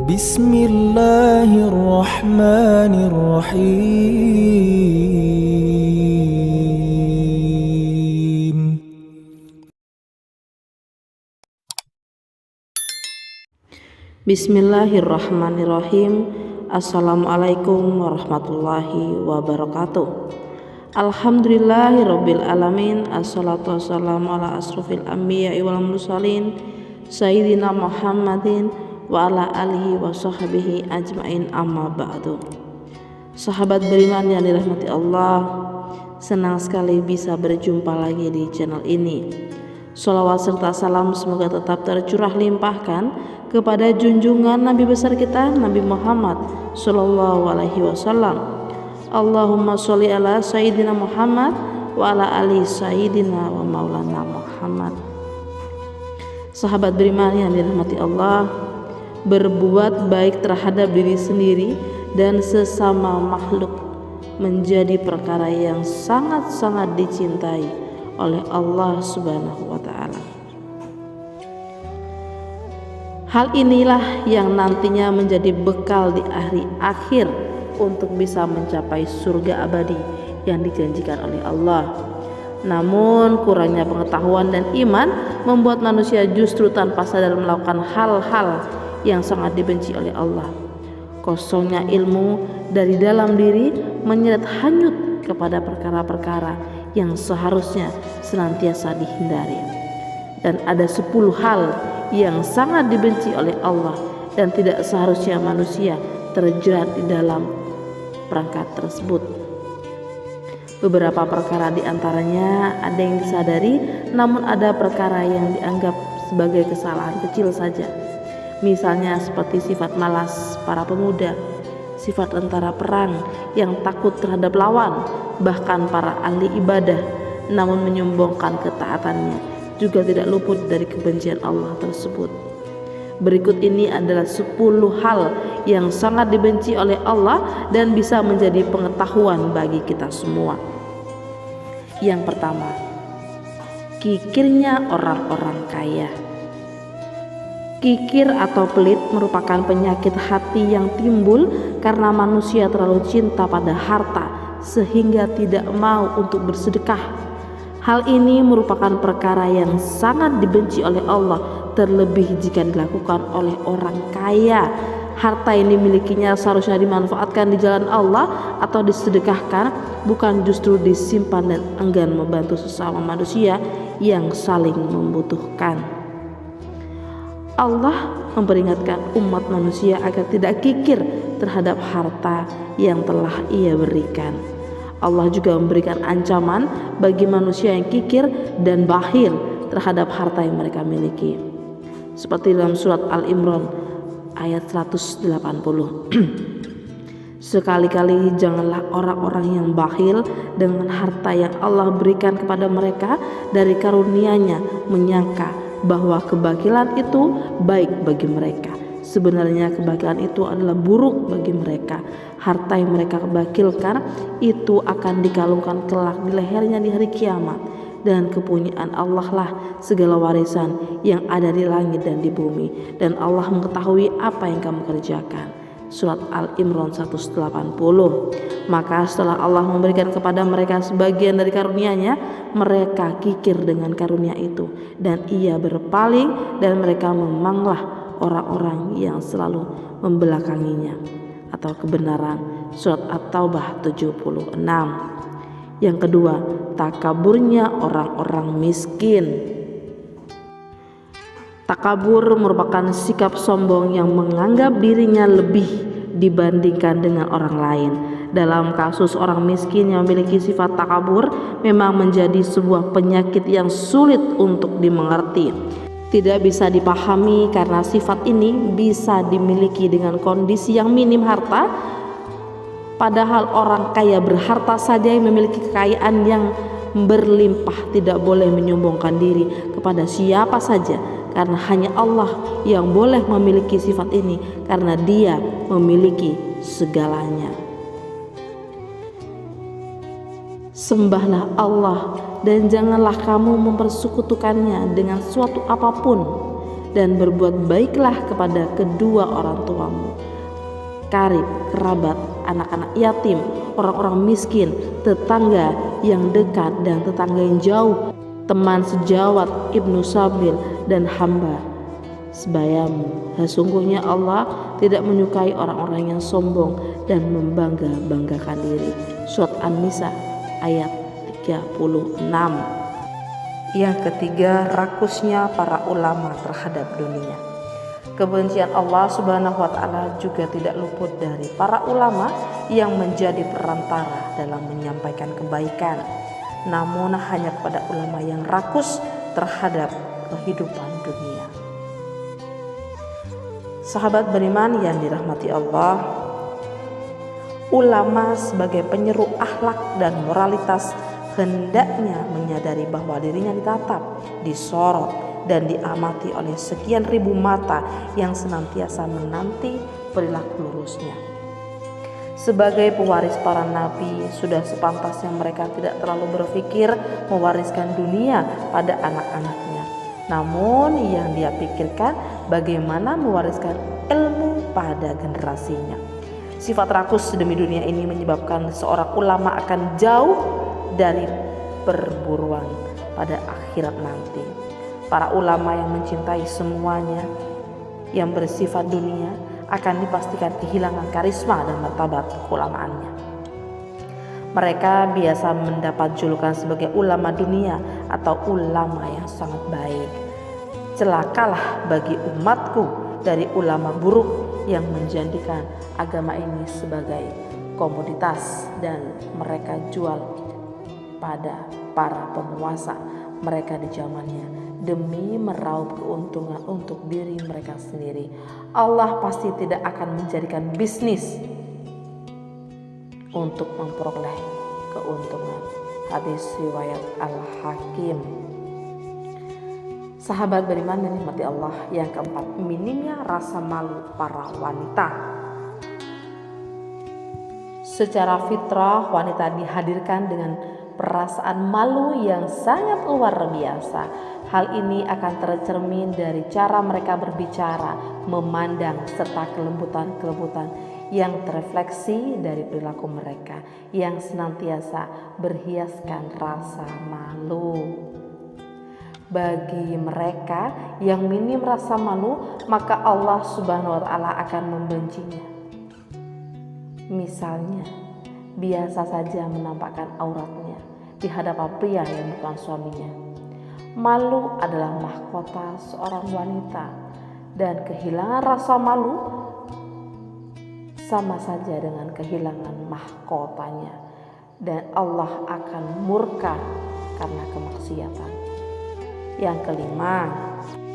Bismillahirrahmanirrahim. Bismillahirrahmanirrahim. Assalamualaikum warahmatullahi wabarakatuh. Alhamdulillahirabbil alamin. Assalatu wassalamu ala asrofil anbiya'i wal mursalin sayyidina Muhammadin wa ala alihi wa sahbihi ajmain, amma ba'du. Sahabat beriman yang dirahmati Allah, senang sekali bisa berjumpa lagi di channel ini. Sholawat serta salam semoga tetap tercurah limpahkan kepada junjungan Nabi besar kita, Nabi Muhammad Sallallahu Alaihi Wasallam. Allahumma sholli ala Sayyidina Muhammad wa ala ali Sayyidina wa maulana Muhammad. Sahabat beriman yang dirahmati Allah, berbuat baik terhadap diri sendiri dan sesama makhluk menjadi perkara yang sangat-sangat dicintai oleh Allah Subhanahu wa taala. Hal inilah yang nantinya menjadi bekal di hari akhir untuk bisa mencapai surga abadi yang dijanjikan oleh Allah. Namun kurangnya pengetahuan dan iman membuat manusia justru tanpa sadar melakukan hal-hal yang sangat dibenci oleh Allah. Kosongnya ilmu dari dalam diri menyeret hanyut kepada perkara-perkara yang seharusnya senantiasa dihindari. Dan ada 10 hal yang sangat dibenci oleh Allah dan tidak seharusnya manusia terjerat di dalam perangkat tersebut. Beberapa perkara diantaranya ada yang disadari, namun ada perkara yang dianggap sebagai kesalahan kecil saja. Misalnya seperti sifat malas para pemuda, sifat tentara perang yang takut terhadap lawan, bahkan para ahli ibadah namun menyombongkan ketaatannya juga tidak luput dari kebencian Allah tersebut. Berikut ini adalah 10 hal yang sangat dibenci oleh Allah dan bisa menjadi pengetahuan bagi kita semua. Yang pertama, kikirnya orang-orang kaya. Kikir atau pelit merupakan penyakit hati yang timbul karena manusia terlalu cinta pada harta sehingga tidak mau untuk bersedekah. Hal ini merupakan perkara yang sangat dibenci oleh Allah, terlebih jika dilakukan oleh orang kaya. Harta yang dimilikinya seharusnya dimanfaatkan di jalan Allah atau disedekahkan, bukan justru disimpan dan enggan membantu sesama manusia yang saling membutuhkan. Allah memperingatkan umat manusia agar tidak kikir terhadap harta yang telah Ia berikan. Allah juga memberikan ancaman bagi manusia yang kikir dan bakhil terhadap harta yang mereka miliki. Seperti dalam surat Al-Imran ayat 180. Sekali-kali janganlah orang-orang yang bakhil dengan harta yang Allah berikan kepada mereka dari karunia-Nya menyangka bahwa kebakilan itu baik bagi mereka. Sebenarnya kebakilan itu adalah buruk bagi mereka. Harta yang mereka bakilkan itu akan dikalungkan kelak di lehernya di hari kiamat. Dan kepunyaan Allah lah segala warisan yang ada di langit dan di bumi. Dan Allah mengetahui apa yang kamu kerjakan. Surat Al-Imran 180. Maka setelah Allah memberikan kepada mereka sebagian dari karunia-Nya, mereka kikir dengan karunia itu, dan Ia berpaling dan mereka memanglah orang-orang yang selalu membelakanginya atau kebenaran. Surat At-Taubah 76. Yang kedua, takaburnya orang-orang miskin. Takabur merupakan sikap sombong yang menganggap dirinya lebih dibandingkan dengan orang lain. Dalam kasus orang miskin yang memiliki sifat takabur memang menjadi sebuah penyakit yang sulit untuk dimengerti. Tidak bisa dipahami karena sifat ini bisa dimiliki dengan kondisi yang minim harta. Padahal orang kaya berharta saja yang memiliki kekayaan yang berlimpah tidak boleh menyombongkan diri kepada siapa saja, karena hanya Allah yang boleh memiliki sifat ini karena Dia memiliki segalanya. Sembahlah Allah dan janganlah kamu mempersekutukannya dengan suatu apapun. dan berbuat baiklah kepada kedua orang tuamu, karib, kerabat, anak-anak yatim, orang-orang miskin, tetangga yang dekat dan tetangga yang jauh, teman sejawat, ibnu sabil, dan hamba sebayamu. Sesungguhnya Allah tidak menyukai orang-orang yang sombong dan membangga-banggakan diri. Surat An-Nisa ayat 36. Yang ketiga, rakusnya para ulama terhadap dunia. Kebencian Allah Subhanahu wa Ta'ala juga tidak luput dari para ulama yang menjadi perantara dalam menyampaikan kebaikan, namun hanya kepada ulama yang rakus terhadap kehidupan dunia. Sahabat beriman yang dirahmati Allah, ulama sebagai penyeru akhlak dan moralitas hendaknya menyadari bahwa dirinya ditatap, disorot, dan diamati oleh sekian ribu mata yang senantiasa menanti perilaku lurusnya. Sebagai pewaris para nabi, sudah sepantasnya mereka tidak terlalu berpikir mewariskan dunia pada anak-anaknya. Namun yang dia pikirkan bagaimana mewariskan ilmu pada generasinya. Sifat rakus demi dunia ini menyebabkan seorang ulama akan jauh dari perburuan pada akhirat nanti. Para ulama yang mencintai semuanya yang bersifat dunia akan dipastikan kehilangan karisma dan martabat keulamaannya. Mereka biasa mendapat julukan sebagai ulama dunia atau ulama yang sangat baik. Celakalah bagi umatku dari ulama buruk yang menjadikan agama ini sebagai komoditas dan mereka jual pada para penguasa mereka di zamannya demi meraup keuntungan untuk diri mereka sendiri. Allah pasti tidak akan menjadikan bisnis untuk memperoleh keuntungan. Hadis riwayat Al-Hakim. Sahabat beriman yang dirahmati Allah, yang keempat, minimnya rasa malu para wanita. Secara fitrah wanita dihadirkan dengan perasaan malu yang sangat luar biasa. Hal ini akan tercermin dari cara mereka berbicara, memandang, serta kelembutan-kelembutan yang terefleksi dari perilaku mereka yang senantiasa berhiaskan rasa malu. Bagi mereka yang minim rasa malu, maka Allah Subhanahu wa Ta'ala akan membencinya. Misalnya, biasa saja menampakkan auratnya di hadapan pria yang bukan suaminya. Malu adalah mahkota seorang wanita, dan kehilangan rasa malu sama saja dengan kehilangan mahkotanya, dan Allah akan murka karena kemaksiatan. Yang kelima,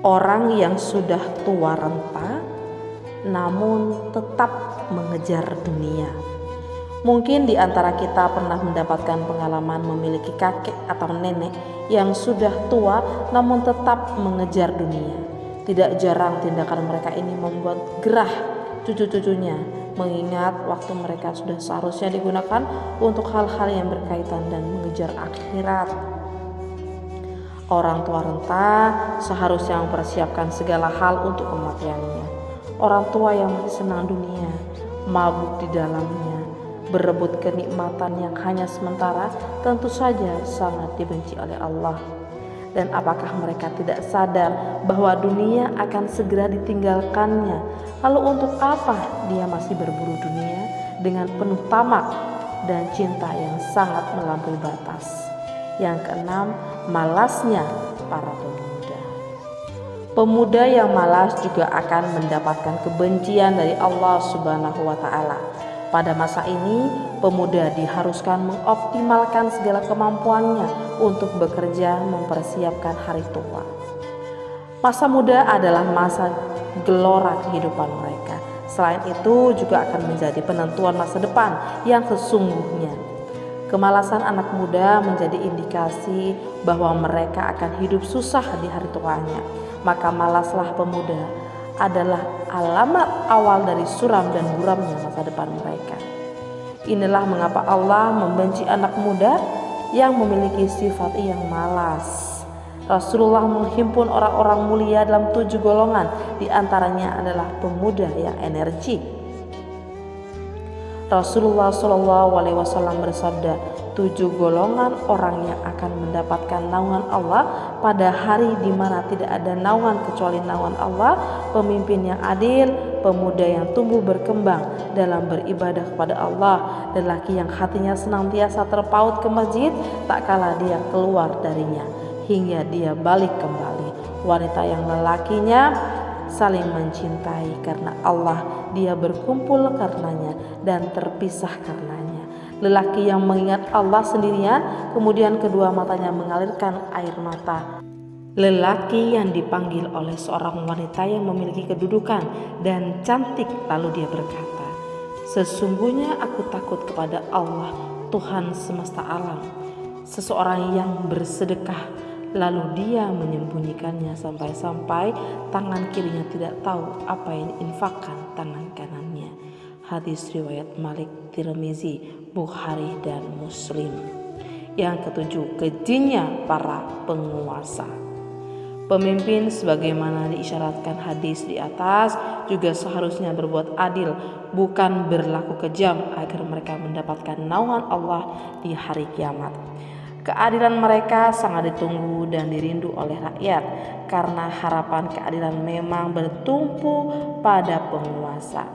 orang yang sudah tua renta namun tetap mengejar dunia. Mungkin di antara kita pernah mendapatkan pengalaman memiliki kakek atau nenek yang sudah tua namun tetap mengejar dunia. Tidak jarang tindakan mereka ini membuat gerah cucu-cucunya, mengingat waktu mereka sudah seharusnya digunakan untuk hal-hal yang berkaitan dan mengejar akhirat. Orang tua renta seharusnya mempersiapkan segala hal untuk kematiannya. Orang tua yang masih senang dunia, mabuk di dalamnya, berebut kenikmatan yang hanya sementara, tentu saja sangat dibenci oleh Allah. Dan apakah mereka tidak sadar bahwa dunia akan segera ditinggalkannya? Lalu untuk apa dia masih berburu dunia dengan penuh tamak dan cinta yang sangat melampaui batas? Yang keenam, malasnya para pemuda. Pemuda yang malas juga akan mendapatkan kebencian dari Allah Subhanahu wa Ta'ala. Pada masa ini, pemuda diharuskan mengoptimalkan segala kemampuannya untuk bekerja mempersiapkan hari tua. Masa muda adalah masa gelora kehidupan mereka. Selain itu juga akan menjadi penentuan masa depan yang sesungguhnya. Kemalasan anak muda menjadi indikasi bahwa mereka akan hidup susah di hari tuanya. Maka malaslah pemuda adalah alamat awal dari suram dan buramnya masa depan mereka. Inilah mengapa Allah membenci anak muda yang memiliki sifat yang malas. Rasulullah menghimpun orang-orang mulia dalam 7 golongan, di antaranya adalah pemuda yang energik. Rasulullah SAW bersabda, 7 golongan orang yang akan mendapatkan naungan Allah pada hari di mana tidak ada naungan kecuali naungan Allah: pemimpin yang adil, pemuda yang tumbuh berkembang dalam beribadah kepada Allah, lelaki yang hatinya senantiasa terpaut ke masjid tak kala dia keluar darinya hingga dia balik kembali, wanita yang lelakinya saling mencintai karena Allah, dia berkumpul karenanya dan terpisah karenanya. Lelaki yang mengingat Allah sendirian, kemudian kedua matanya mengalirkan air mata. Lelaki yang dipanggil oleh seorang wanita yang memiliki kedudukan dan cantik, lalu dia berkata, sesungguhnya aku takut kepada Allah, Tuhan semesta alam. Seseorang yang bersedekah, lalu dia menyembunyikannya sampai-sampai tangan kirinya tidak tahu apa yang diinfakkan tangan kanannya. Hadis riwayat Malik, Tirmizi, Bukhari dan Muslim. Yang ketujuh, kejinya para penguasa. Pemimpin sebagaimana diisyaratkan hadis di atas juga seharusnya berbuat adil, bukan berlaku kejam agar mereka mendapatkan naungan Allah di hari kiamat. Keadilan mereka sangat ditunggu dan dirindu oleh rakyat karena harapan keadilan memang bertumpu pada penguasa.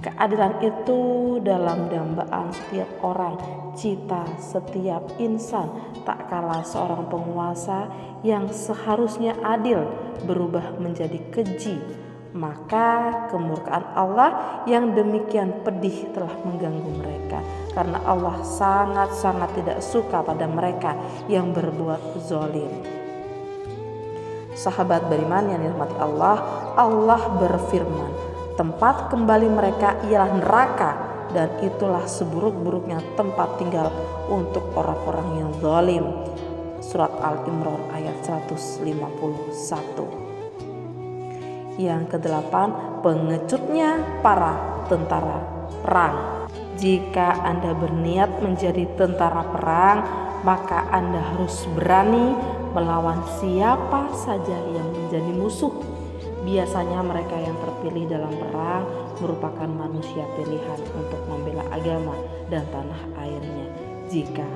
Keadilan itu dalam dambaan setiap orang, cita setiap insan, tak kalah seorang penguasa yang seharusnya adil berubah menjadi keji, maka kemurkaan Allah yang demikian pedih telah mengganggu mereka, karena Allah sangat-sangat tidak suka pada mereka yang berbuat zalim. Sahabat beriman yang dirahmati Allah, Allah berfirman, tempat kembali mereka ialah neraka, dan itulah seburuk-buruknya tempat tinggal untuk orang-orang yang zalim. Surat Al-Imran ayat 151. Yang kedelapan, pengecutnya para tentara perang. Jika Anda berniat menjadi tentara perang, maka Anda harus berani melawan siapa saja yang menjadi musuh. Biasanya mereka yang terpilih dalam perang merupakan manusia pilihan untuk membela agama dan tanah airnya. Jika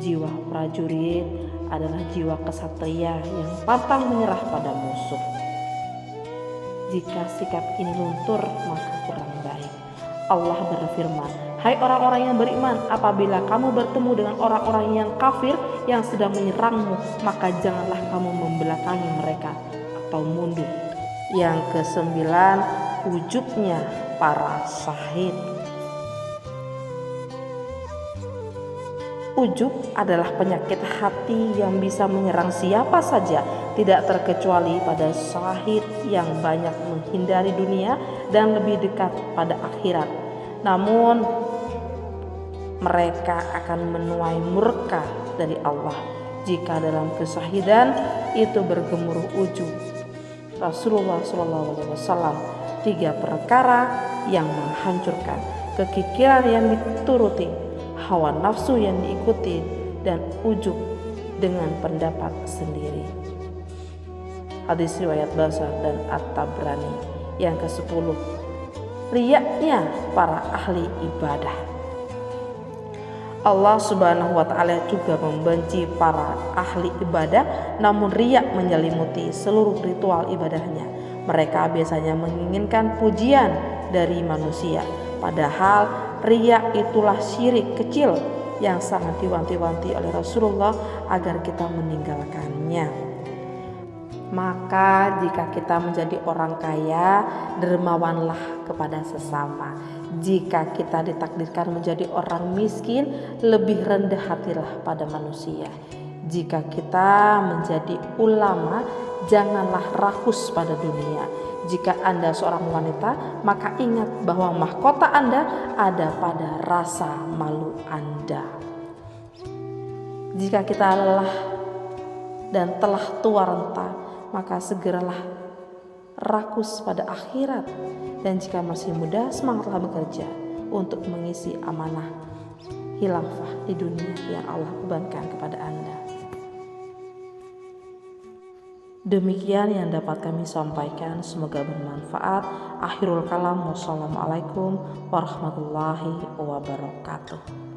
jiwa prajurit adalah jiwa kesatria yang pantang menyerah pada musuh. Jika sikap ini luntur, maka kurang baik. Allah berfirman, hai orang-orang yang beriman, apabila kamu bertemu dengan orang-orang yang kafir yang sedang menyerangmu, maka janganlah kamu membelakangi mereka atau mundur. Yang kesembilan, ujubnya para syahid. Ujub adalah penyakit hati yang bisa menyerang siapa saja, tidak terkecuali pada syahid yang banyak menghindari dunia dan lebih dekat pada akhirat. Namun mereka akan menuai murka dari Allah jika dalam kesyahidan itu bergemuruh ujub. Rasulullah SAW, 3 perkara yang menghancurkan: kekikiran yang dituruti, hawa nafsu yang diikuti, dan ujub dengan pendapat sendiri. Hadis riwayat Bazzar dan At-Tabrani. Yang ke-10, riyaknya para ahli ibadah. Allah Subhanahu wa ta'ala juga membenci para ahli ibadah, namun riyak menyelimuti seluruh ritual ibadahnya. Mereka biasanya menginginkan pujian dari manusia, padahal riya itulah syirik kecil yang sangat diwanti-wanti oleh Rasulullah agar kita meninggalkannya. Maka jika kita menjadi orang kaya, dermawanlah kepada sesama. Jika kita ditakdirkan menjadi orang miskin, lebih rendah hatilah pada manusia. Jika kita menjadi ulama, janganlah rakus pada dunia. Jika Anda seorang wanita, maka ingat bahwa mahkota Anda ada pada rasa malu Anda. Jika kita lelah dan telah tua renta, maka segeralah rakus pada akhirat. Dan jika masih muda, semangatlah bekerja untuk mengisi amanah khilafah di dunia yang Allah bebankan kepada Anda. Demikian yang dapat kami sampaikan, semoga bermanfaat. Akhirul kalam, wassalamualaikum warahmatullahi wabarakatuh.